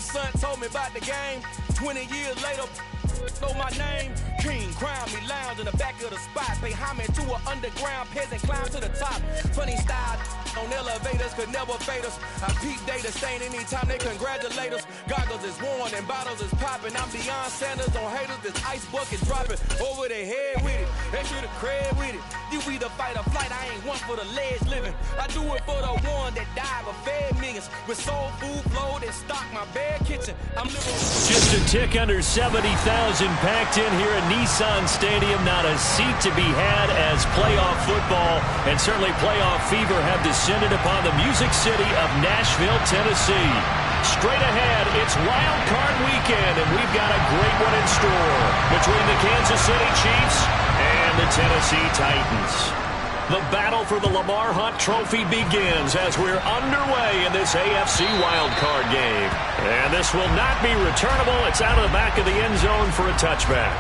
son told me about the game. 20 years later, know my name. King, crown me, lounge in the back of the spot. Pay homage to an underground peasant, climb to the top. Funny style on elevators could never fade us. I peep data stain anytime they congratulate us. Goggles is worn and bottles is popping. I'm beyond Sanders on haters. This ice bucket dropping over their head with it. Extra the cred with it. You either fight or flight. I ain't one for the ledge living. I do it for the one that died but fed millions. With soul food flowed and stocked my bare kitchen. I'm living. Just a tick under 70,000 packed in here at Nissan Stadium. Not a seat to be had as playoff football and certainly playoff fever have descended upon the Music City of Nashville, Tennessee. Straight ahead, it's Wild Card Weekend, and we've got a great one in store between the Kansas City Chiefs and the Tennessee Titans. The battle for the Lamar Hunt Trophy begins as we're underway in this AFC Wild Card game. And this will not be returnable. It's out of the back of the end zone for a touchback.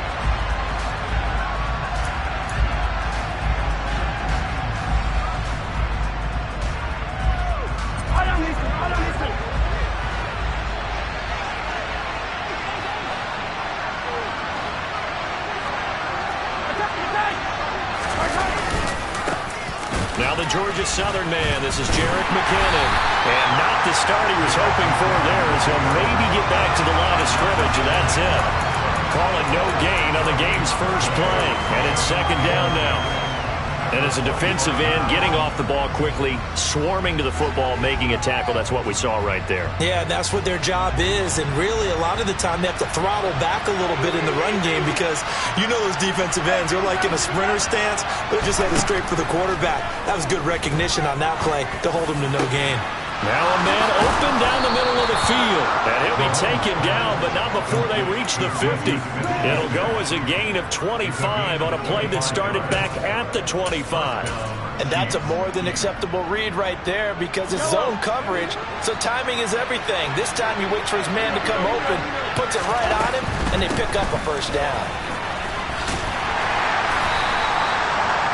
Now the Georgia Southern man, this is Jerick McKinnon. And not the start he was hoping for there as he'll maybe get back to the line of scrimmage, and that's it. Call it no gain on the game's first play, and it's second down now. And as a defensive end, getting off the ball quickly, swarming to the football, making a tackle, that's what we saw right there. Yeah, that's what their job is, and really a lot of the time they have to throttle back a little bit in the run game because you know those defensive ends, they're like in a sprinter stance, they're just headed straight for the quarterback. That was good recognition on that play to hold him to no gain. Now a man open down the middle of the field. And he'll be taken down, but not before they reach the 50. It'll go as a gain of 25 on a play that started back at the 25. And that's a more than acceptable read right there because it's zone coverage, so timing is everything. This time he waits for his man to come open, puts it right on him, and they pick up a first down.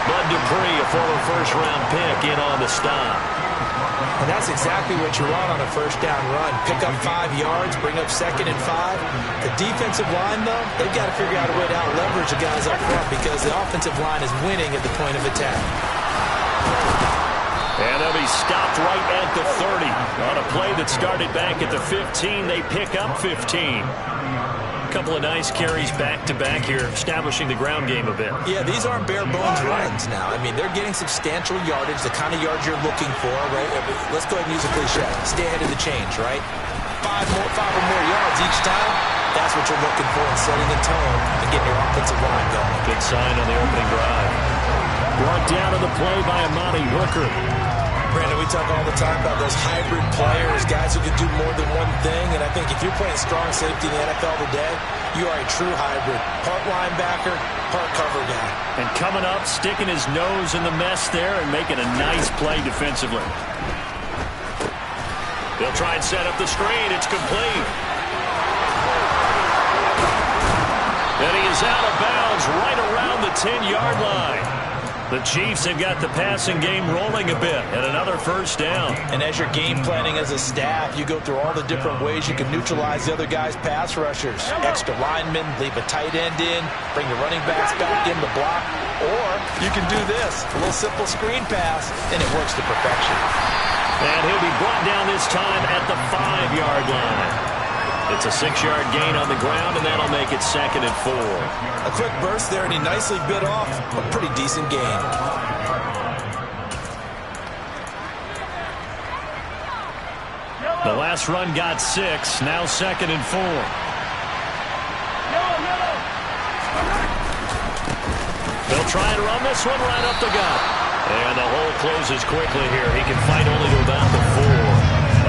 Bud Dupree, a former first-round pick, in on the stop. And that's exactly what you want on a first down run. Pick up 5 yards, bring up 2nd and 5. The defensive line, though, they've got to figure out a way to out-leverage the guys up front because the offensive line is winning at the point of attack. And they'll be stopped right at the 30. On a play that started back at the 15, they pick up 15. A couple of nice carries back-to-back here, establishing the ground game a bit. Yeah, these aren't bare-bones runs now. I mean, they're getting substantial yardage, the kind of yards you're looking for, right? Let's go ahead and use a cliche. Stay ahead of the change, right? 5 or more yards each time. That's what you're looking for in setting the tone and getting your offensive line going. Good sign on the opening drive. Brought down on the play by Amani Hooker. Brandon, we talk all the time about those hybrid players, guys who can do more than one thing, and I think if you're playing strong safety in the NFL today, you are a true hybrid. Part linebacker, part cover guy. And coming up, sticking his nose in the mess there and making a nice play defensively. They'll try and set up the screen. It's complete. And he is out of bounds right around the 10-yard line. The Chiefs have got the passing game rolling a bit, and another first down. And as you're game planning as a staff, you go through all the different ways you can neutralize the other guy's pass rushers. Extra linemen, leave a tight end in, bring the running backs back in the block, or you can do this, a little simple screen pass, and it works to perfection. And he'll be brought down this time at the 5-yard line. It's a 6-yard gain on the ground, and that'll make it 2nd and 4. A quick burst there, and he nicely bit off a pretty decent gain. The last run got 6, now 2nd and 4. They'll try and run this one right up the gut. And the hole closes quickly here. He can fight only to about the 4.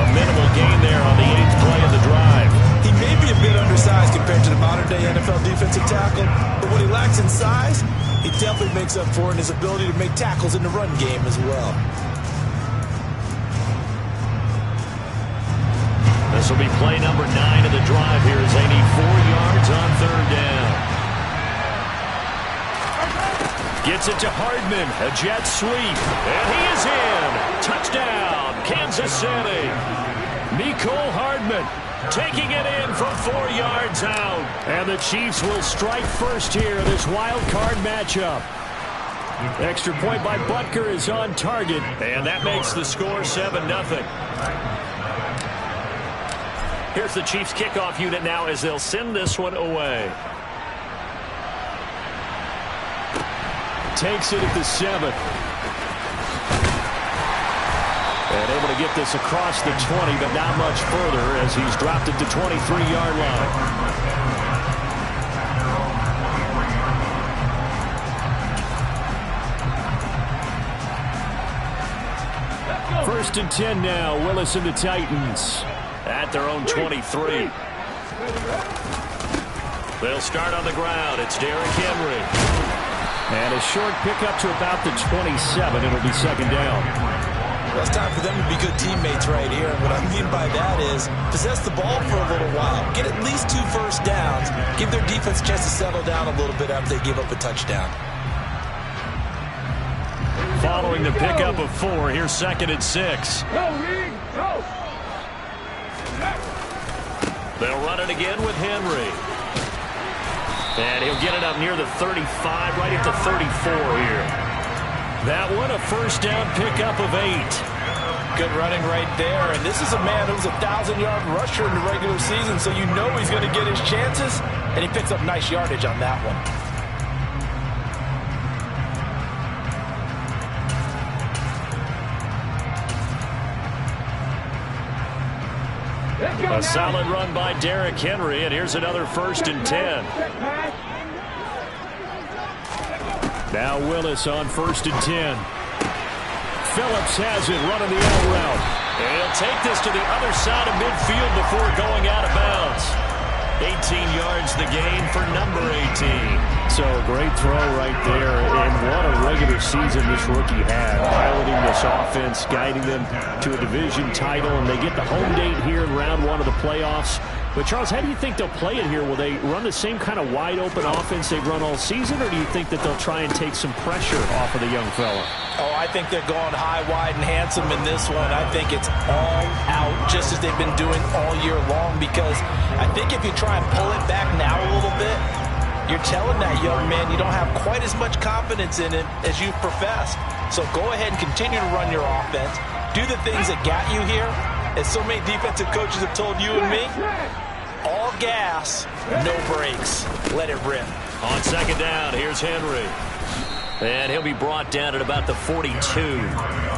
A minimal gain there on the 8th play of the drive. He may be a bit undersized compared to the modern-day NFL defensive tackle, but what he lacks in size, he definitely makes up for in his ability to make tackles in the run game as well. This will be play number 9 of the drive here as they need 4 yards on 3rd down. Gets it to Hardman, a jet sweep, and he is in. Touchdown, Kansas City. Mecole Hardman taking it in from 4 yards out. And the Chiefs will strike first here in this wild card matchup. Extra point by Butker is on target, and that makes the score 7-0. Here's the Chiefs kickoff unit now as they'll send this one away. Takes it at the 7. And able to get this across the 20, but not much further as he's dropped it to 23-yard line. First and 10 now. Willis and the Titans at their own 23. They'll start on the ground. It's Derrick Henry. And a short pickup to about the 27. It'll be second down. Well, it's time for them to be good teammates right here. And what I mean by that is possess the ball for a little while. Get at least 2 first downs. Give their defense a chance to settle down a little bit after they give up a touchdown. Following the pickup of 4, here's second and 6. They'll run it again with Henry. And he'll get it up near the 35, right at the 34 here. That one, a first down pickup of 8. Good running right there. And this is a man who's a 1,000-yard rusher in the regular season, so you know he's going to get his chances. And he picks up nice yardage on that one. A solid run by Derrick Henry, and here's another first and 10. Now Willis on first and 10. Phillips has it running the out route. And he'll take this to the other side of midfield before going out of bounds. 18 yards the gain for number 18. So great throw right there, and what a regular season this rookie had. Piloting this offense, guiding them to a division title, and they get the home date here in round 1 of the playoffs. But, Charles, how do you think they'll play it here? Will they run the same kind of wide-open offense they've run all season, or do you think that they'll try and take some pressure off of the young fella? Oh, I think they're going high, wide, and handsome in this one. I think it's all out, just as they've been doing all year long, because I think if you try and pull it back now a little bit, you're telling that young man you don't have quite as much confidence in it as you've professed. So go ahead and continue to run your offense. Do the things that got you here. As so many defensive coaches have told you and me, all gas, no brakes. Let it rip. On second down, here's Henry. And he'll be brought down at about the 42.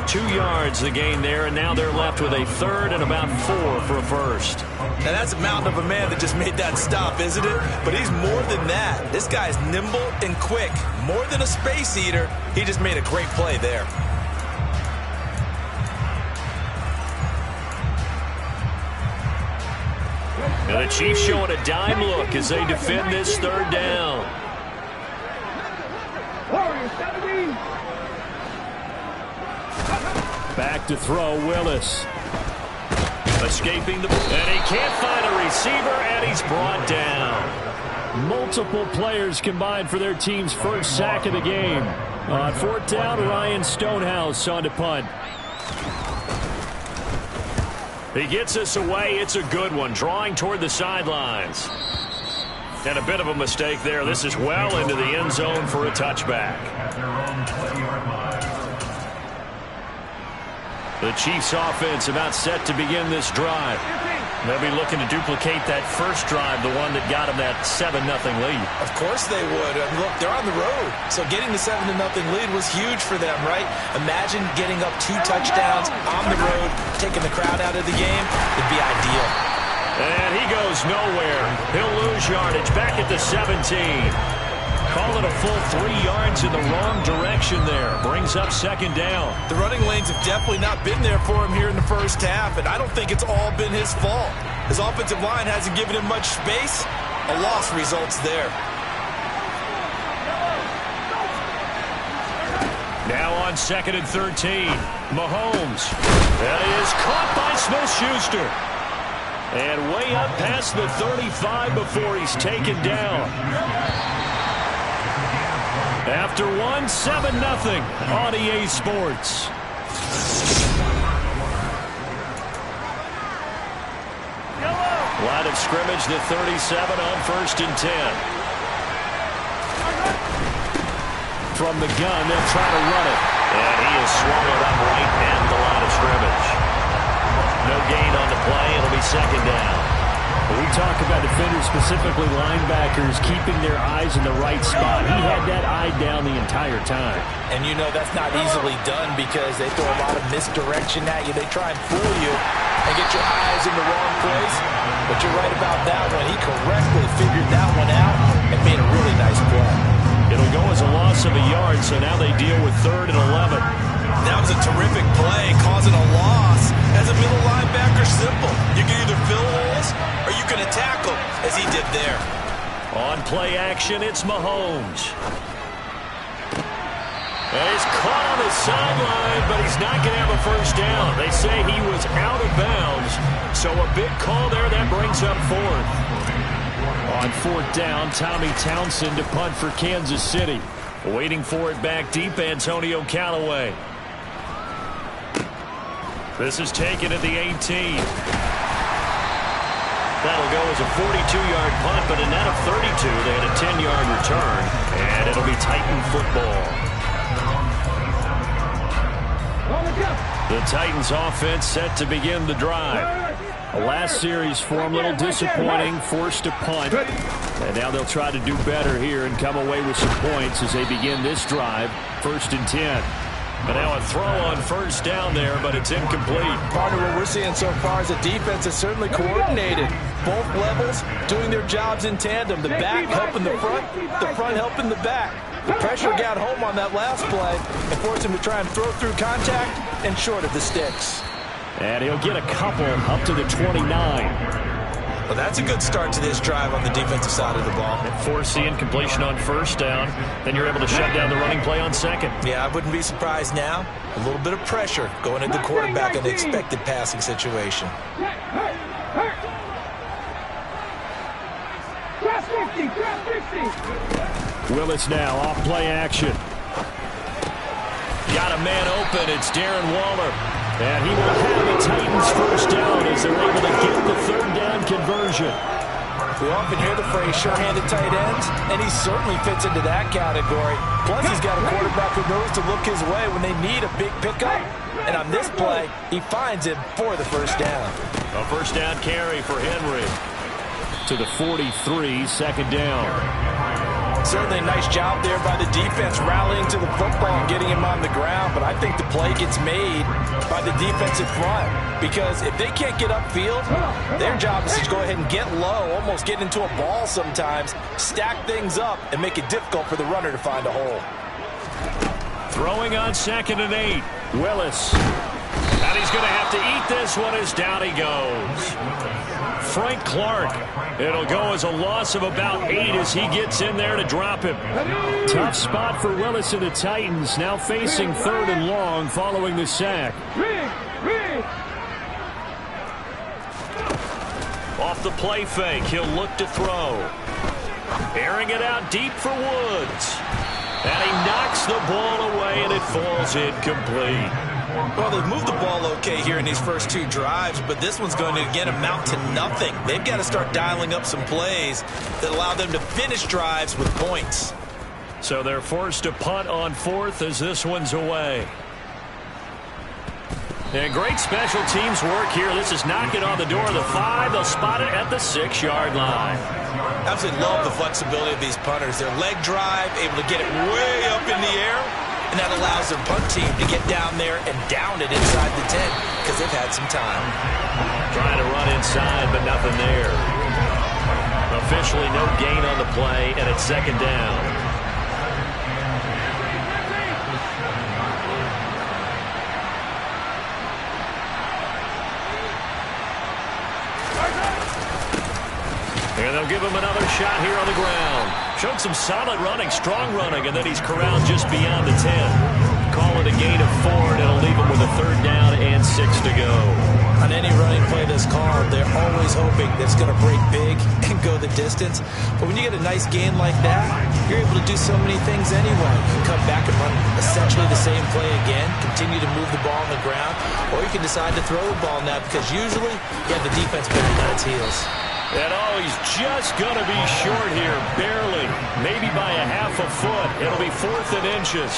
2 yards the gain there, and now they're left with a third and about 4 for a first. Now that's a mountain of a man that just made that stop, isn't it? But he's more than that. This guy's nimble and quick. More than a space eater, he just made a great play there. And the Chiefs showing a dime look as they defend this third down. Back to throw, Willis. Escaping the... And he can't find a receiver, and he's brought down. Multiple players combined for their team's first sack of the game. On fourth down, Ryan Stonehouse on to punt. He gets us away. It's a good one, drawing toward the sidelines. And a bit of a mistake there. This is well into the end zone for a touchback. The Chiefs offense about set to begin this drive. They'll be looking to duplicate that first drive, the one that got them that 7-0 lead. Of course they would. And look, they're on the road. So getting the 7-0 lead was huge for them, right? Imagine getting up 2 touchdowns on the road, taking the crowd out of the game. It'd be ideal. And he goes nowhere. He'll lose yardage back at the 17. Call it a full 3 yards in the wrong direction there. Brings up second down. The running lanes have definitely not been there for him here in the first half, and I don't think it's all been his fault. His offensive line hasn't given him much space. A loss results there. Now on second and 13. Mahomes. That is caught by Smith-Schuster. And way up past the 35 before he's taken down. After 7-0 on EA Sports. Line of scrimmage, the 37 on 1st and 10. From the gun, they'll try to run it. And he is swallowed up right at the line of scrimmage. No gain on the play. It'll be 2nd down. We talk about defenders, specifically linebackers, keeping their eyes in the right spot. He had that eye down the entire time. And you know that's not easily done because they throw a lot of misdirection at you. They try and fool you and get your eyes in the wrong place. But you're right about that one. He correctly figured that one out and made a really nice play. It'll go as a loss of a yard, so now they deal with 3rd and 11. That was a terrific play, causing a loss. As a middle linebacker, simple. You can either fill holes or you can attack them, as he did there. On play action, it's Mahomes. And he's caught on the sideline, but he's not going to have a 1st down. They say he was out of bounds, so a big call there. That brings up 4th. On 4th down, Tommy Townsend to punt for Kansas City. Waiting for it back deep, Antonio Callaway. This is taken at the 18. That'll go as a 42-yard punt, but a net of 32. They had a 10-yard return, and it'll be Titan football. The Titans offense set to begin the drive. The last series for them, a little disappointing, forced to punt. And now they'll try to do better here and come away with some points as they begin this drive, 1st and 10. But now a throw on 1st down there, but it's incomplete. Partner, what we're seeing so far is the defense is certainly coordinated. Both levels doing their jobs in tandem. The back helping the front helping the back. The pressure got home on that last play and forced him to try and throw through contact and short of the sticks. And he'll get a couple up to the 29. Well, that's a good start to this drive on the defensive side of the ball. Force the incompletion on 1st down. Then you're able to shut down the running play on 2nd. Yeah, I wouldn't be surprised now. A little bit of pressure going into the quarterback in an expected passing situation. Willis now off play action. Got a man open. It's Darren Waller. And he will have the Titans 1st down as they're able to get the 3rd down conversion. We often hear the phrase sure-handed tight ends, and he certainly fits into that category. Plus, he's got a quarterback who knows to look his way when they need a big pickup. And on this play, he finds him for the 1st down. A 1st down carry for Henry. To the 43, 2nd down. Certainly a nice job there by the defense rallying to the football and getting him on the ground. But I think the play gets made by the defensive front. Because if they can't get upfield, their job is to go ahead and get low, almost get into a ball sometimes, stack things up, and make it difficult for the runner to find a hole. Throwing on 2nd and 8. Willis. And he's going to have to eat this one as down he goes. Frank Clark. It'll go as a loss of about 8 as he gets in there to drop him. Tough spot for Willis and the Titans, now facing 3rd and long following the sack. Off the play fake, he'll look to throw. Airing it out deep for Woods. And he knocks the ball away, and it falls incomplete. Well, they've moved the ball okay here in these first 2 drives, but this one's going to, again, amount to nothing. They've got to start dialing up some plays that allow them to finish drives with points. So they're forced to punt on 4th as this one's away. And great special teams work here. This is knocking on the door of the 5. They'll spot it at the 6-yard line. Absolutely love the flexibility of these punters. Their leg drive, able to get it way up in the air, and that allows their punt team to get down there and down it inside the 10 because they've had some time. Trying to run inside, but nothing there. Officially no gain on the play, and it's 2nd down. And they'll give him another shot here on the ground. Showed some solid running, strong running, and then he's corralled just beyond the 10. Call it a gain of 4, and it'll leave him with a 3rd down and 6 to go. On any running play that's called, they're always hoping that it's going to break big and go the distance. But when you get a nice gain like that, you're able to do so many things anyway. You can come back and run essentially the same play again, continue to move the ball on the ground, or you can decide to throw the ball now because usually you have the defense bending on its heels. And oh, he's just going to be short here, barely. Maybe by a half a foot. It'll be 4th and inches.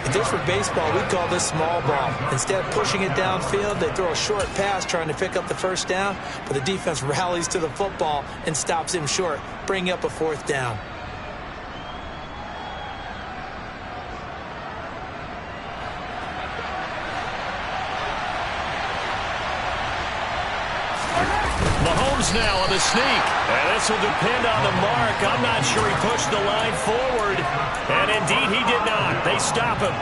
If this were baseball, we'd call this small ball. Instead of pushing it downfield, they throw a short pass trying to pick up the first down, but the defense rallies to the football and stops him short, bringing up a 4th down. Mahomes now on the sneak. And this will depend on the mark. I'm not sure he pushed the line forward. And indeed he did not. They stop him.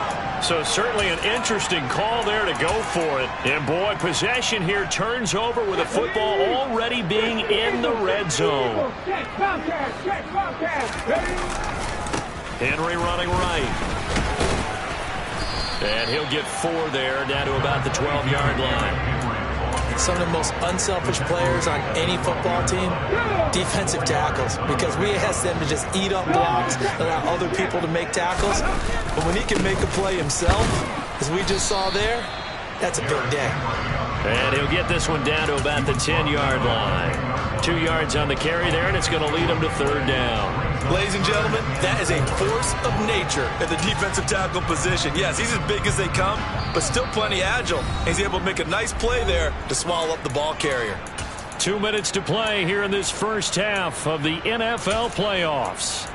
So certainly an interesting call there to go for it. And boy, possession here turns over with the football already being in the red zone. Henry running right. And he'll get 4 there, down to about the 12-yard line. Some of the most unselfish players on any football team, defensive tackles, because we ask them to just eat up blocks, allow other people to make tackles. But when he can make a play himself, as we just saw there, that's a big day. And he'll get this one down to about the 10-yard line. 2 yards on the carry there, and it's going to lead him to 3rd down. Ladies and gentlemen, that is a force of nature at the defensive tackle position. Yes, he's as big as they come, but still plenty agile. He's able to make a nice play there to swallow up the ball carrier. 2 minutes to play here in this first half of the NFL playoffs.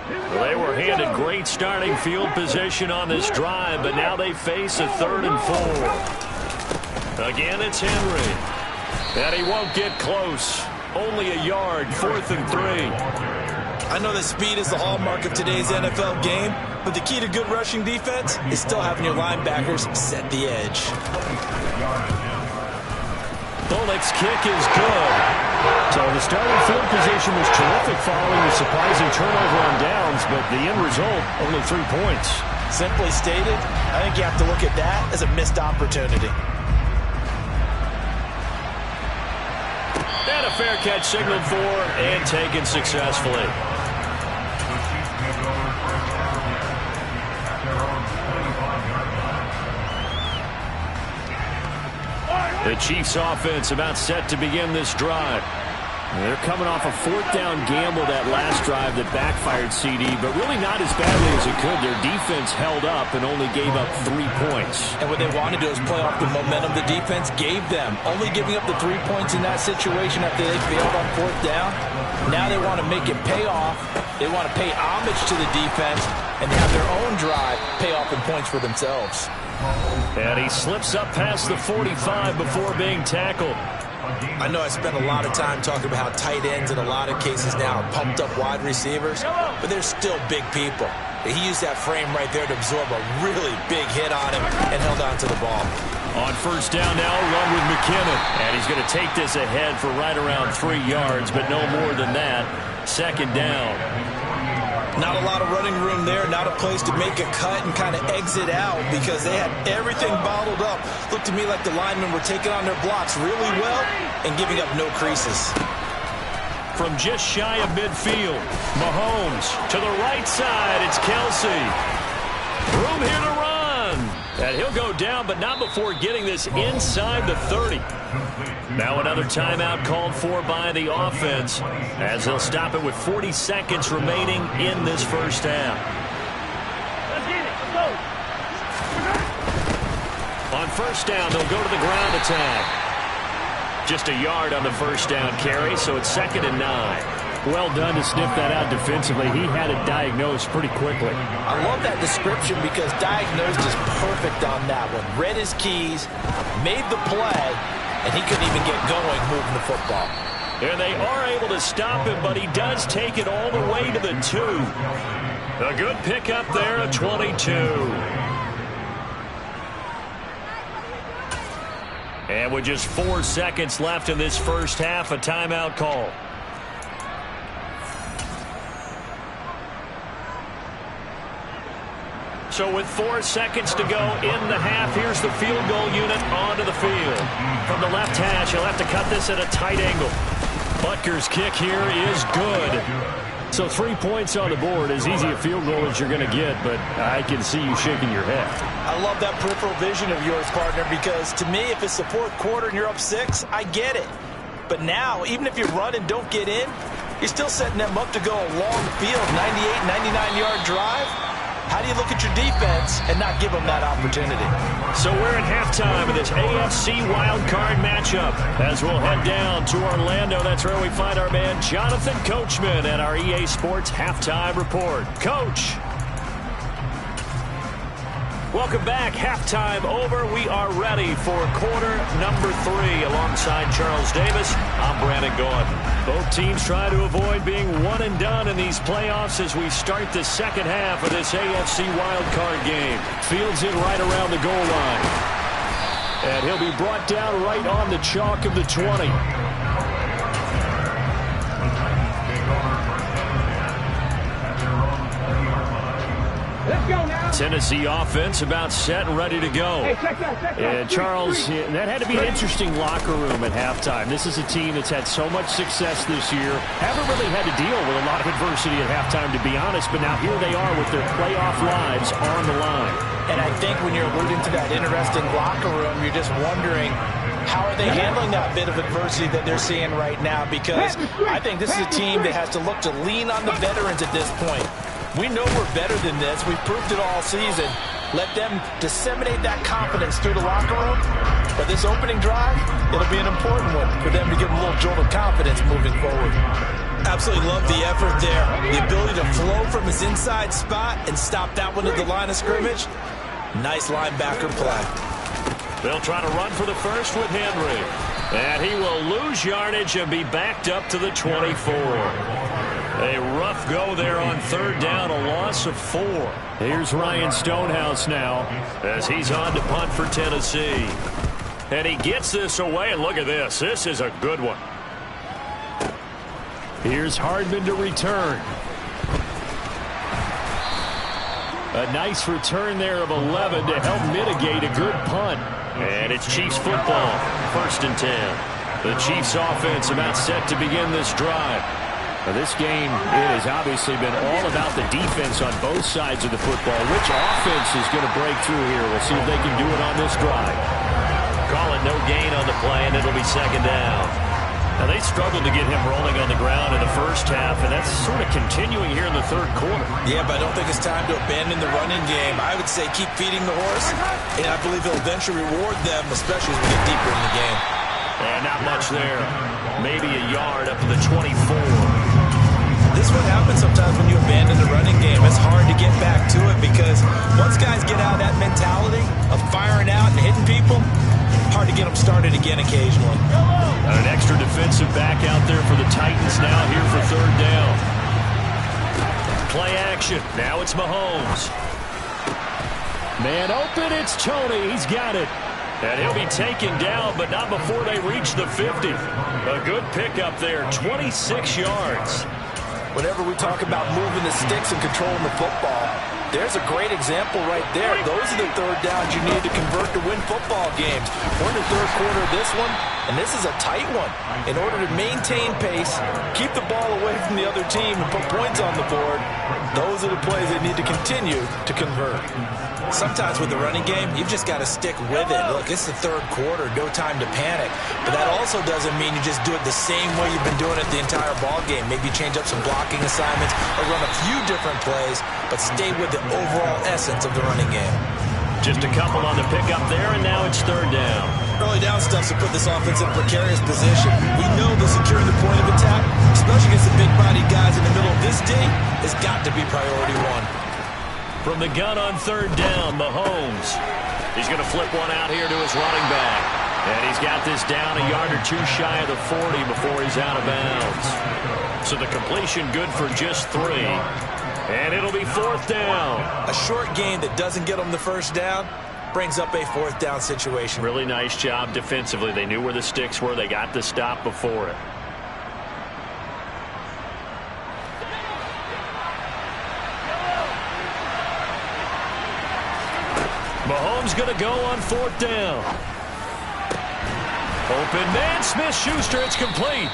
Well, they were handed great starting field position on this drive, but now they face a 3rd and 4. Again, it's Henry. And he won't get close. Only a yard, 4th and 3. I know that speed is the hallmark of today's NFL game, but the key to good rushing defense is still having your linebackers set the edge. Bullock's kick is good. So the starting field position was terrific following the surprising turnover on downs, but the end result, only 3 points. Simply stated, I think you have to look at that as a missed opportunity. And a fair catch signaled for and taken successfully. The Chiefs offense about set to begin this drive. They're coming off a 4th down gamble that last drive that backfired CD, but really not as badly as it could. Their defense held up and only gave up 3 points. And what they want to do is play off the momentum the defense gave them. Only giving up the 3 points in that situation after they failed on 4th down. Now they want to make it pay off. They want to pay homage to the defense and have their own drive pay off in points for themselves. And he slips up past the 45 before being tackled. I know I spent a lot of time talking about how tight ends in a lot of cases now are pumped up wide receivers, but they're still big people. He used that frame right there to absorb a really big hit on him and held on to the ball. On 1st down now, run with McKinnon. And he's going to take this ahead for right around 3 yards, but no more than that. 2nd down. Not a lot of running room there, not a place to make a cut and kind of exit out because they had everything bottled up. Looked to me like the linemen were taking on their blocks really well and giving up no creases. From just shy of midfield, Mahomes to the right side, it's Kelsey. Room here to run. And he'll go down, but not before getting this inside the 30. Now another timeout called for by the offense as they'll stop it with 40 seconds remaining in this first half. Let's get it. Let's go. On 1st down, they'll go to the ground attack. Just a yard on the 1st down carry, so it's 2nd and 9. Well done to sniff that out defensively. He had it diagnosed pretty quickly. I love that description because diagnosed is perfect on that one. Read his keys, made the play, and he couldn't even get going moving the football. And they are able to stop him, but he does take it all the way to the 2. A good pickup there at 22. And with just 4 seconds left in this first half, a timeout call. So with 4 seconds to go in the half, here's the field goal unit onto the field. From the left hash, he'll have to cut this at a tight angle. Butker's kick here is good. So 3 points on the board, as easy a field goal as you're going to get, but I can see you shaking your head. I love that peripheral vision of yours, partner, because to me, if it's the fourth quarter and you're up 6, I get it. But now, even if you run and don't get in, you're still setting them up to go a long field, 98, 99-yard drive. How do you look at your defense and not give them that opportunity? So we're at halftime of this AFC wildcard matchup. As we'll head down to Orlando, that's where we find our man Jonathan Coachman at our EA Sports Halftime Report. Coach. Welcome back. Halftime over. We are ready for quarter number 3. Alongside Charles Davis, I'm Brandon Gordon. Both teams try to avoid being one and done in these playoffs as we start the second half of this AFC wildcard game. Fields in right around the goal line. And he'll be brought down right on the chalk of the 20. Let's go now. Tennessee offense about set and ready to go. Hey, check that. And Charles, that had to be an interesting locker room at halftime. This is a team that's had so much success this year. Haven't really had to deal with a lot of adversity at halftime, to be honest, but now here they are with their playoff lives on the line. And I think when you're alluding to that interesting locker room, you're just wondering, how are they handling that bit of adversity that they're seeing right now? Because I think this is a team that has to look to lean on the veterans at this point. We know we're better than this. We've proved it all season. Let them disseminate that confidence through the locker room. But this opening drive, it'll be an important one for them to get a little jolt of confidence moving forward. Absolutely love the effort there. The ability to flow from his inside spot and stop that one at the line of scrimmage. Nice linebacker play. They'll try to run for the first with Henry. And he will lose yardage and be backed up to the 24. A rough go there on third down, a loss of 4. Here's Ryan Stonehouse now as he's on to punt for Tennessee. And he gets this away, and look at this. This is a good one. Here's Hardman to return. A nice return there of 11 to help mitigate a good punt. And it's Chiefs football, 1st and 10. The Chiefs offense about set to begin this drive. Now this game, it has obviously been all about the defense on both sides of the football. Which offense is going to break through here? We'll see if they can do it on this drive. Call it no gain on the play, and it'll be 2nd down. Now they struggled to get him rolling on the ground in the first half, and that's sort of continuing here in the third quarter. Yeah, but I don't think it's time to abandon the running game. I would say keep feeding the horse, and I believe he'll eventually reward them, especially as we get deeper in the game. And not much there. Maybe a yard up to the 24. This is what happens sometimes when you abandon the running game. It's hard to get back to it because once guys get out of that mentality of firing out and hitting people, hard to get them started again occasionally. An extra defensive back out there for the Titans now here for third down. Play action. Now it's Mahomes. Man open, it's Tony. He's got it. And he'll be taken down, but not before they reach the 50. A good pickup there, 26 yards. Whenever we talk about moving the sticks and controlling the football, there's a great example right there. Those are the third downs you need to convert to win football games. We're in the third quarter of this one, and this is a tight one. In order to maintain pace, keep the ball away from the other team, and put points on the board, those are the plays they need to continue to convert. Sometimes with the running game, you've just got to stick with it. Look, it's the third quarter, no time to panic. But that also doesn't mean you just do it the same way you've been doing it the entire ball game. Maybe change up some blocking assignments or run a few different plays, but stay with the overall essence of the running game. Just a couple on the pickup there, and now it's third down. Early down stuff to put this offense in a precarious position. We know the securing the point of attack, especially against the big-bodied guys in the middle of this D, has got to be priority one. From the gun on third down, Mahomes. He's going to flip one out here to his running back. And he's got this down a yard or two shy of the 40 before he's out of bounds. So the completion good for just 3. And it'll be 4th down. A short gain that doesn't get them the first down brings up a 4th down situation. Really nice job defensively. They knew where the sticks were. They got the stop before it. Mahomes going to go on 4th down. Open man, Smith-Schuster, it's complete.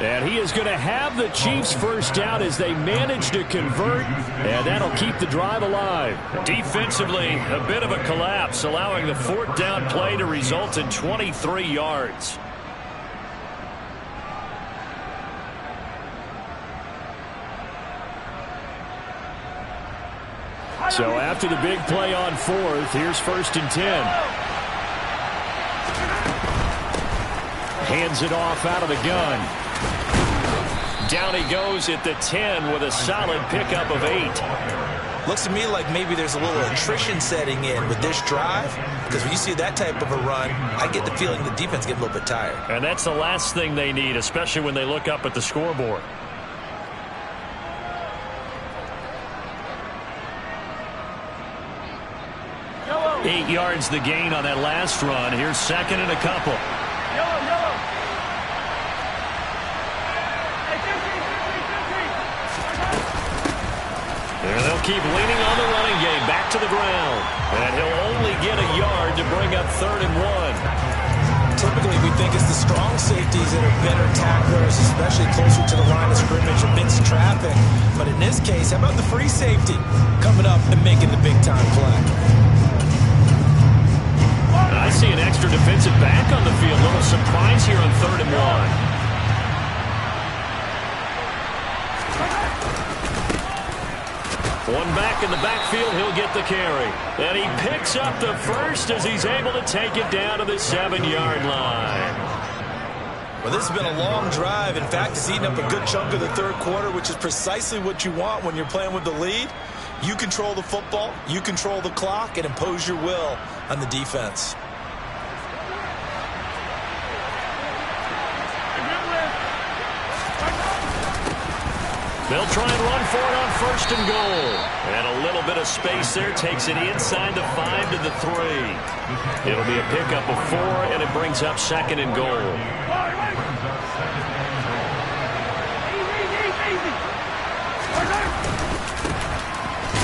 And he is going to have the Chiefs first down as they manage to convert, and that'll keep the drive alive. Defensively, a bit of a collapse, allowing the fourth down play to result in 23 yards. So after the big play on fourth, here's 1st and 10. Hands it off out of the gun. Down he goes at the 10 with a solid pickup of 8. Looks to me like maybe there's a little attrition setting in with this drive, because when you see that type of a run, I get the feeling the defense gets a little bit tired. And that's the last thing they need, especially when they look up at the scoreboard. Yellow. 8 yards the gain on that last run. Here's 2nd and a couple. And they'll keep leaning on the running game back to the ground. And he'll only get a yard to bring up 3rd and 1. Typically, we think it's the strong safeties that are better tacklers, especially closer to the line of scrimmage amidst traffic. But in this case, how about the free safety coming up and making the big-time play? I see an extra defensive back on the field. Little surprise here on 3rd and 1. One back in the backfield, he'll get the carry. And he picks up the first as he's able to take it down to the 7-yard line. Well, this has been a long drive. In fact, it's eaten up a good chunk of the 3rd quarter, which is precisely what you want when you're playing with the lead. You control the football, you control the clock, and impose your will on the defense. They'll try and run for it on 1st and goal. And a little bit of space there takes it inside the 5 to the 3. It'll be a pickup of 4, and it brings up 2nd and goal.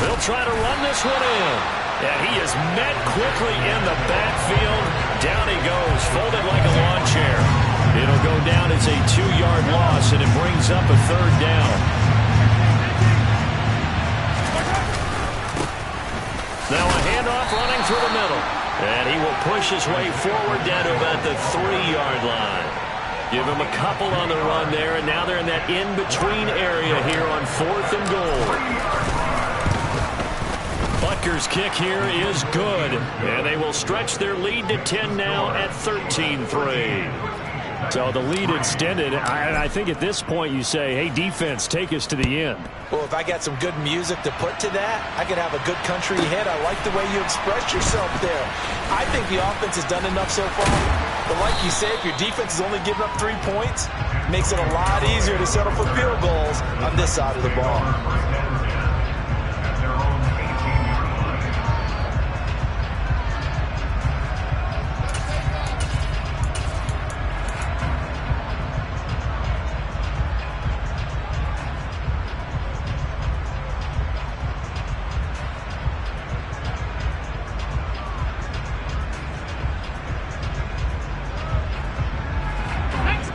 They'll try to run this one in. And he is met quickly in the backfield. Down he goes, folded like a lawn chair. It'll go down as a 2-yard loss, and it brings up a 3rd down. Now a handoff running through the middle. And he will push his way forward down to about the 3-yard line. Give him a couple on the run there, and now they're in that in-between area here on 4th and goal. Butker's kick here is good, and they will stretch their lead to 10 now at 13-3. So the lead extended, and I think at this point you say, hey, defense, take us to the end. Well, if I got some good music to put to that, I could have a good country hit. I like the way you expressed yourself there. I think the offense has done enough so far. But like you say, if your defense is only giving up 3 points, it makes it a lot easier to settle for field goals on this side of the ball.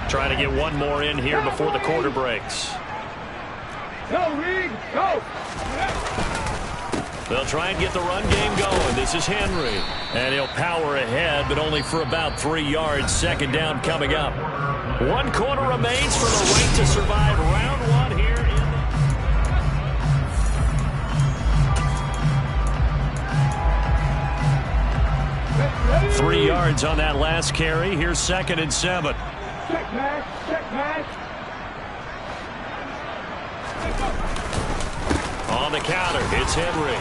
Trying to get one more in here before the quarter breaks. Go, Reed, go! They'll try and get the run game going. This is Henry. And he'll power ahead, but only for about 3 yards. 2nd down coming up. 1 quarter remains for the right to survive round 1 here. 3 yards on that last carry. Here's 2nd and 7. Check, man. Check, man. On the counter, it's Henry.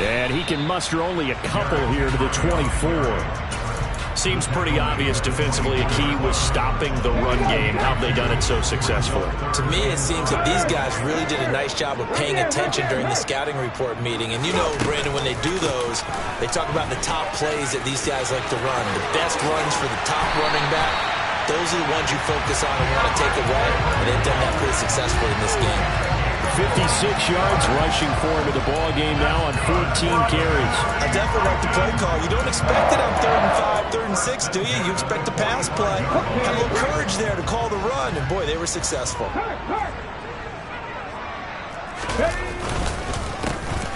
And he can muster only a couple here to the 24. Seems pretty obvious defensively a key was stopping the run game. How have they done it so successfully? To me, it seems that these guys really did a nice job of paying attention during the scouting report meeting. And you know, Brandon, when they do those, they talk about the top plays that these guys like to run. The best runs for the top running back, those are the ones you focus on and want to take away. And they've done that pretty successfully in this game. 56 yards rushing for him in the ball game now on 14 carries. I definitely like the play call. You don't expect it on 3rd and 5, 3rd and 6, do you? You expect a pass play. Had a little courage there to call the run and boy, they were successful.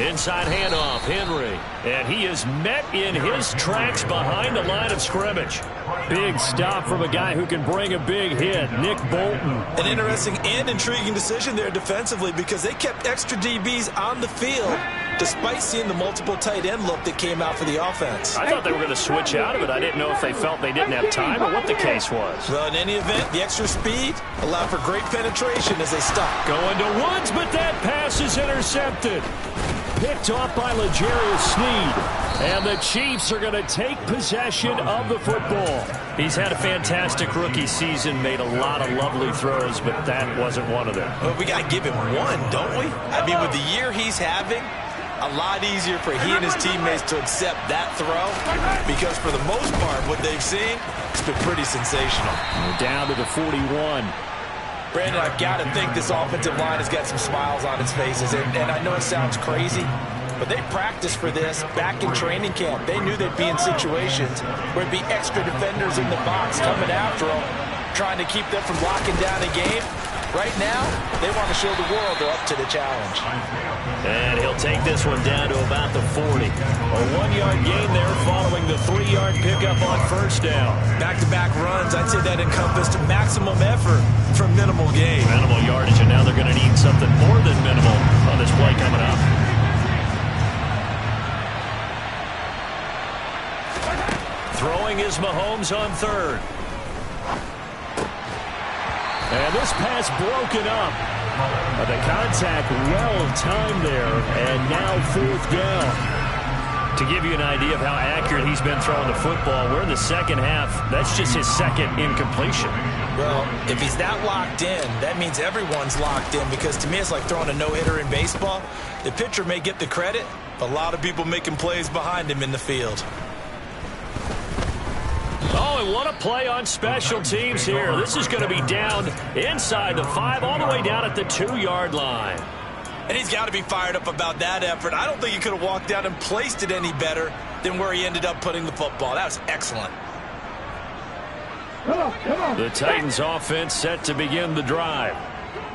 Inside handoff, Henry. And he is met in his tracks behind the line of scrimmage. Big stop from a guy who can bring a big hit, Nick Bolton. An interesting and intriguing decision there defensively because they kept extra DBs on the field despite seeing the multiple tight end look that came out for the offense. I thought they were going to switch out of it. I didn't know if they felt they didn't have time or what the case was. Well, in any event, the extra speed allowed for great penetration as they stopped. Going to Woods, but that pass is intercepted. Picked off by L'Jarius Sneed. And the Chiefs are going to take possession of the football. He's had a fantastic rookie season, made a lot of lovely throws, but that wasn't one of them. Well, we got to give him one, don't we? I mean, with the year he's having, a lot easier for he and his teammates to accept that throw because for the most part, what they've seen, it's been pretty sensational. We're down to the 41. Brandon, I've got to think this offensive line has got some smiles on its faces, and I know it sounds crazy, but they practiced for this back in training camp. They knew they'd be in situations where it'd be extra defenders in the box coming after them, trying to keep them from locking down a game. Right now, they want to show the world they're up to the challenge. And he'll take this one down to about the 40. A 1-yard gain there following the 3-yard pickup on first down. Back-to-back runs, I'd say that encompassed maximum effort for minimal gain. Minimal yardage, and now they're going to need something more than minimal on this play coming up. Throwing is Mahomes on third. And this pass broken up. The contact well-timed there, and now fourth down. To give you an idea of how accurate he's been throwing the football, we're in the second half. That's just his second incompletion. Well, if he's that locked in, that means everyone's locked in because to me it's like throwing a no-hitter in baseball. The pitcher may get the credit, but a lot of people making plays behind him in the field. Oh, and what a play on special teams here. This is going to be down inside the 5, all the way down at the 2-yard line. And he's got to be fired up about that effort. I don't think he could have walked down and placed it any better than where he ended up putting the football. That was excellent. The Titans offense set to begin the drive.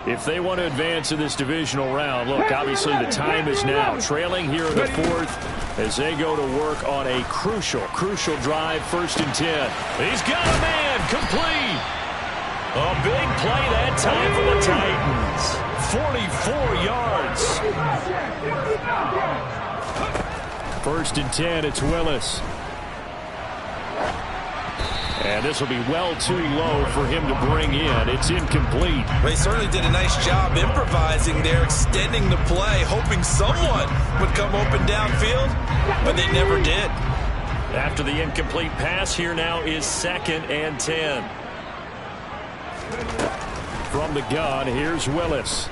If they want to advance in this divisional round, look, obviously the time is now. Trailing here in the 4th as they go to work on a crucial drive, 1st and 10. He's got a man, complete. A big play that time for the Titans. 44 yards. 1st and 10, it's Willis. And this will be well too low for him to bring in. It's incomplete. They certainly did a nice job improvising there, extending the play, hoping someone would come open downfield, but they never did. After the incomplete pass, here now is 2nd and 10. From the gun, here's Willis.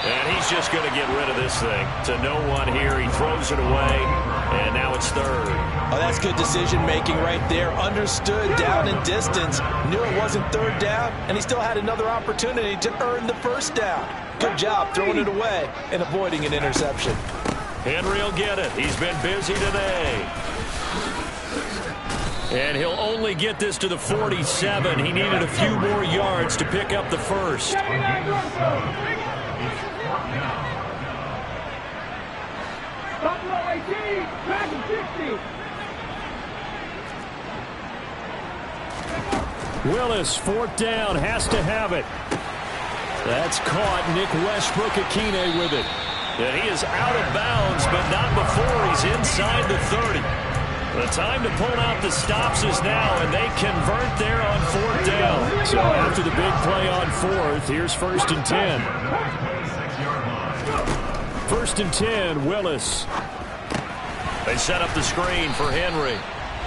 And he's just going to get rid of this thing. To no one here. He throws it away, and now it's 3rd. Oh, that's good decision-making right there. Understood down in distance. Knew it wasn't 3rd down, and he still had another opportunity to earn the 1st down. Good job throwing it away and avoiding an interception. Henry will get it. He's been busy today. And he'll only get this to the 47. He needed a few more yards to pick up the 1st. Willis, 4th down, has to have it. That's caught. Nick Westbrook-Akine with it. And he is out of bounds, but not before he's inside the 30. The time to pull out the stops is now, and they convert there on 4th down. So after the big play on 4th, here's 1st and 10. 1st and 10, Willis. They set up the screen for Henry.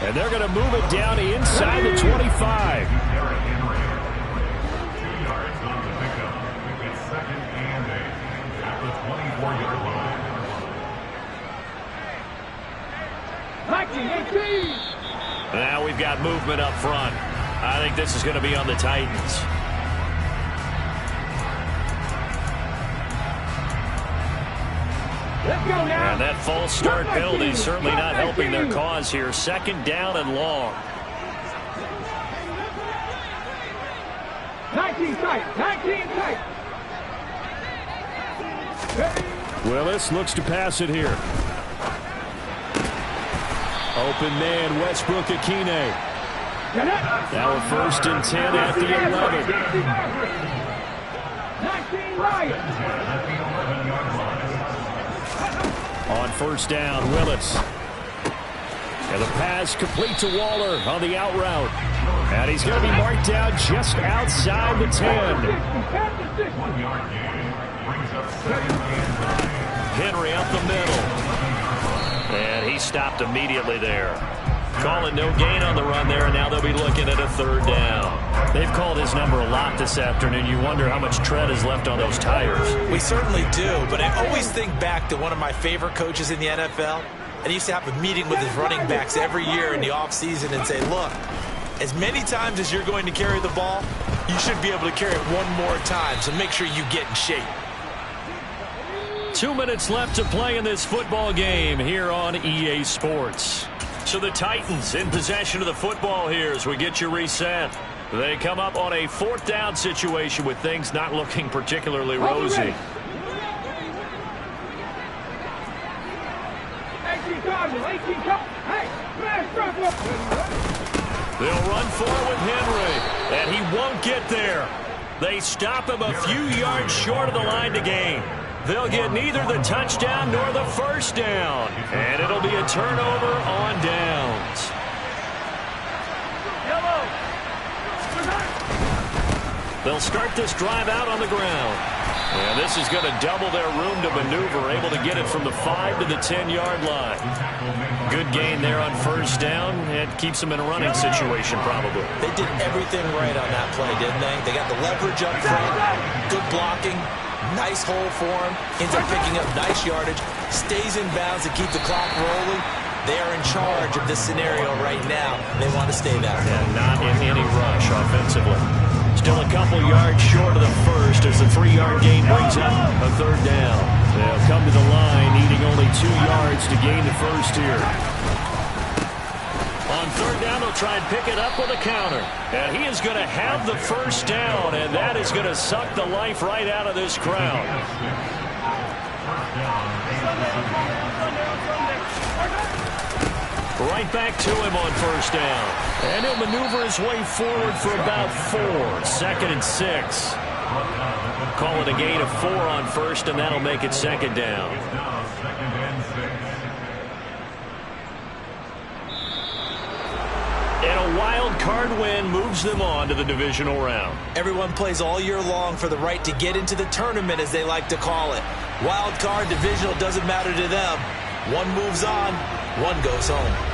And they're going to move it down inside the 25. Now we've got movement up front. I think this is going to be on the Titans. And that false start penalty is certainly not helping their cause here. 2nd down and long. 19 tight. 19 tight. Willis looks to pass it here. Open man, Westbrook-Akine. Now a 1st and 10 at the 11. 19 right. On 1st down, Willis. And the pass complete to Waller on the out route. And he's going to be marked down just outside the 10. Henry up the middle. And he stopped immediately there. Calling no gain on the run there, and now they'll be looking at a 3rd down. They've called his number a lot this afternoon. You wonder how much tread is left on those tires. We certainly do, but I always think back to one of my favorite coaches in the NFL. And he used to have a meeting with his running backs every year in the offseason and say, look, as many times as you're going to carry the ball, you should be able to carry it one more time, so make sure you get in shape. 2 minutes left to play in this football game here on EA Sports. So the Titans in possession of the football here as we get you reset. They come up on a 4th down situation with things not looking particularly rosy. They'll run forward with Henry, and he won't get there. They stop him a few yards short of the line to gain. They'll get neither the touchdown nor the 1st down. And it'll be a turnover on downs. They'll start this drive out on the ground. And this is going to double their room to maneuver, able to get it from the 5 to the 10-yard line. Good gain there on 1st down. It keeps them in a running situation probably. They did everything right on that play, didn't they? They got the leverage up front, good blocking. Nice hole for him. Ends up picking up nice yardage. Stays in bounds to keep the clock rolling. They are in charge of this scenario right now. They want to stay that way. And not in any rush offensively. Still a couple yards short of the 1st as the 3-yard gain brings up a 3rd down. They'll come to the line needing only 2 yards to gain the 1st here. On 3rd down, they'll try and pick it up with a counter. And he is going to have the 1st down, and that is going to suck the life right out of this crowd. Right back to him on 1st down. And he'll maneuver his way forward for about 4. 2nd and 6. Call it a gain of 4 on 1st, and that'll make it 2nd down. And a wild card win moves them on to the divisional round. Everyone plays all year long for the right to get into the tournament, as they like to call it. Wild card, divisional, doesn't matter to them. One moves on, one goes home.